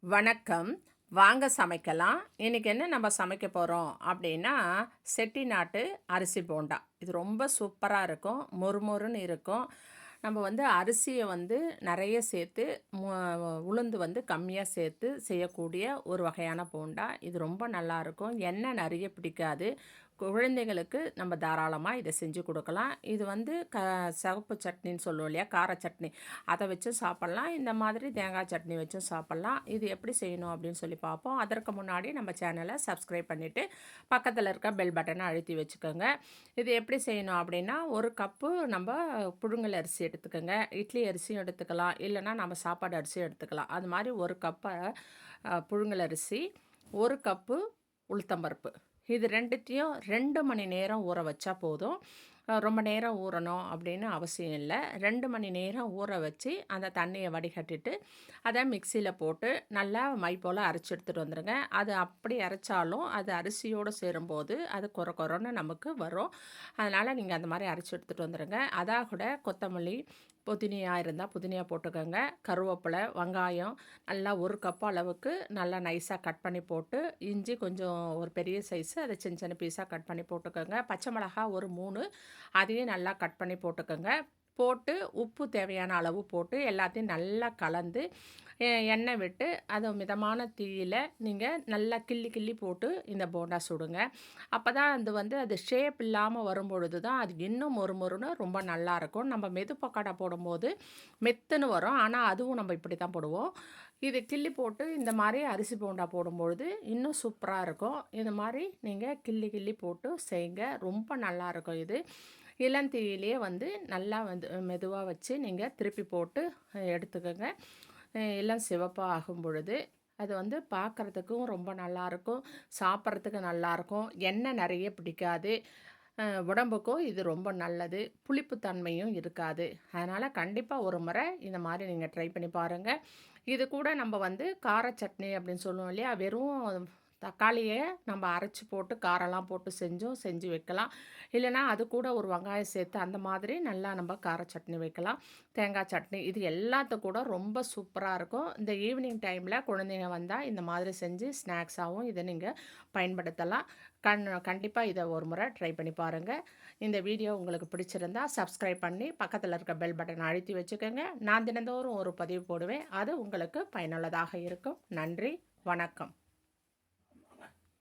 வணக்கம். வாங்க சமைக்கலாம். இன்னைக்கு என்ன நம்ம சமைக்க போறோம் அப்படின்னா, செட்டிநாட்டு அரிசி போண்டா. இது ரொம்ப சூப்பரா இருக்கும். மொறுமொறுன்னு இருக்கும். நம்ம அரிசிய நெறைய சேர்த்து, மு உளுந்து கம்மியா சேர்த்து செய்யக்கூடிய ஒரு வகையான போண்டா. இது ரொம்ப நல்லாயிருக்கும். எண்ணெய் நெறைய பிடிக்காது. குழந்தைகளுக்கு நம்ம தாராளமா இத செஞ்சு குடுக்கலாம். இது சிவப்பு சட்னின்னு சொல்லுவோம் இல்லையா? கார சட்னி. அத வச்சும் சாப்பிட்லாம். இந்த மாதிரி தேங்காய் சட்னி வச்சும் சாப்பிட்லாம். இது எப்படி செய்யணும் அப்படின்னு சொல்லி பார்ப்போம். அதற்கு முன்னாடி நம்ம சேனலை சப்ஸ்கிரைப் பண்ணிட்டு, பக்கத்துல இருக்க பெல் பட்டன அழுத்தி வச்சுக்கோங்க. இது எப்படி செய்யணும் அப்படின்னா, 1 கப்பு நம்ப புழுங்கல் அரிசி எடுத்துக்கங்க. இட்லி அரிசியும் எடுத்துக்கலாம். இல்லன்னா நம்ம சாப்பாடு அரிசியும் எடுத்துக்கலாம். அது மாரி 1 கப்ப புழுங்கல் அரிசி, 1 கப்பு உளுத்தம்பருப்பு. இது 2த்தையும் 2 மணி நேரம் ஊற வச்சா போதும். ரொம்ப நேரம் ஊறணும் அப்படின்னு அவசியம் இல்ல. 2 மணி நேரம் ஊற வச்சு, அந்த தண்ணிய வடிகட்டிட்டு, அத மிக்ஸியில போட்டு நல்லா மை போல அரைச்சு எடுத்துட்டு வந்துருங்க. அது அப்படி அரைச்சாலும், அது அரிசியோடு சேரும்போது, அது கொர கொரன்னு நமக்கு வரும். அதனால நீங்க அந்த மாரி அரைச்சு எடுத்துட்டு வந்துருங்க. அதா கூட கொத்தமல்லி, புதினியா இருந்தா புதினியா போட்டுக்கோங்க. கருவேப்பிலை, வெங்காயம் நல்லா 1 கப் அளவுக்கு நல்லா நைஸா கட் பண்ணி போட்டு, இஞ்சி கொஞ்சம் ஒரு பெரிய சைஸு அத சின்ன சின்ன பீஸா கட் பண்ணி போட்டுக்கோங்க. பச்சை மிளகா ஒரு 3 அதையும் நல்லா கட் பண்ணி போட்டுக்கோங்க. போட்டு உப்பு தேவையான அளவு போட்டு எல்லாத்தையும் நல்லா கலந்து எண்ணெய் விட்டு அதை மிதமான தீயில நீங்கள் நல்லா கிள்ளி கிள்ளி போட்டு இந்த போண்டா சுடுங்க. அப்போ தான் அது ஷேப் இல்லாமல் வரும்பொழுது தான் அது இன்னும் மொறுமொறுன்னு ரொம்ப நல்லாயிருக்கும். நம்ம மெது பக்கோடா போடும்போது மெத்துன்னு வரும். ஆனால் அதுவும் நம்ம இப்படி தான் போடுவோம். இது கிள்ளி போட்டு இந்த மாதிரி அரிசி போண்டா போடும்பொழுது இன்னும் சூப்பராக இருக்கும். இது மாதிரி நீங்கள் கிள்ளி கிள்ளி போட்டு செய்யுங்க. ரொம்ப நல்லாயிருக்கும் இது. இளந்தீயிலேயே நல்லா மெதுவா வச்சு நீங்கள் திருப்பி போட்டு எடுத்துக்கோங்க. எல்லாம் சிவப்பா ஆகும் பொழுது அது பார்க்குறதுக்கும் ரொம்ப நல்லாயிருக்கும். சாப்பிட்றதுக்கு நல்லாயிருக்கும். எண்ணெய் நிறைய பிடிக்காது. உடம்புக்கும் இது ரொம்ப நல்லது. புளிப்புத்தன்மையும் இருக்காது. அதனால் கண்டிப்பாக ஒரு முறை இந்த மாதிரி நீங்கள் ட்ரை பண்ணி பாருங்கள். இது கூட நம்ம கார சட்னி அப்படின்னு சொல்லுவோம் இல்லையா? வெறும் தக்காளிய நம்ம அரைச்சு போட்டு காரம்லாம் போட்டு செஞ்சு வைக்கலாம். இல்லைன்னா அது கூட ஒரு வெங்காயம் சேர்த்து அந்த மாதிரி நல்லா நம்ம கார சட்னி வைக்கலாம். தேங்காய் சட்னி இது எல்லாத்து கூட ரொம்ப சூப்பரா இருக்கும். இந்த ஈவினிங் டைமில் குழந்தைங்க வந்தால் இந்த மாதிரி செஞ்சு ஸ்நாக்ஸாகவும் இதை நீங்கள் பயன்படுத்தலாம். கண்டிப்பாக இதை ஒரு முறை ட்ரை பண்ணி பாருங்கள். இந்த வீடியோ உங்களுக்கு பிடிச்சிருந்தா சப்ஸ்கிரைப் பண்ணி பக்கத்தில் இருக்க பெல் பட்டனை அழுத்தி வச்சுக்கோங்க. நான் தினந்தோறும் ஒரு பதிவு போடுவேன். அது உங்களுக்கு பயனுள்ளதாக இருக்கும். நன்றி. வணக்கம்.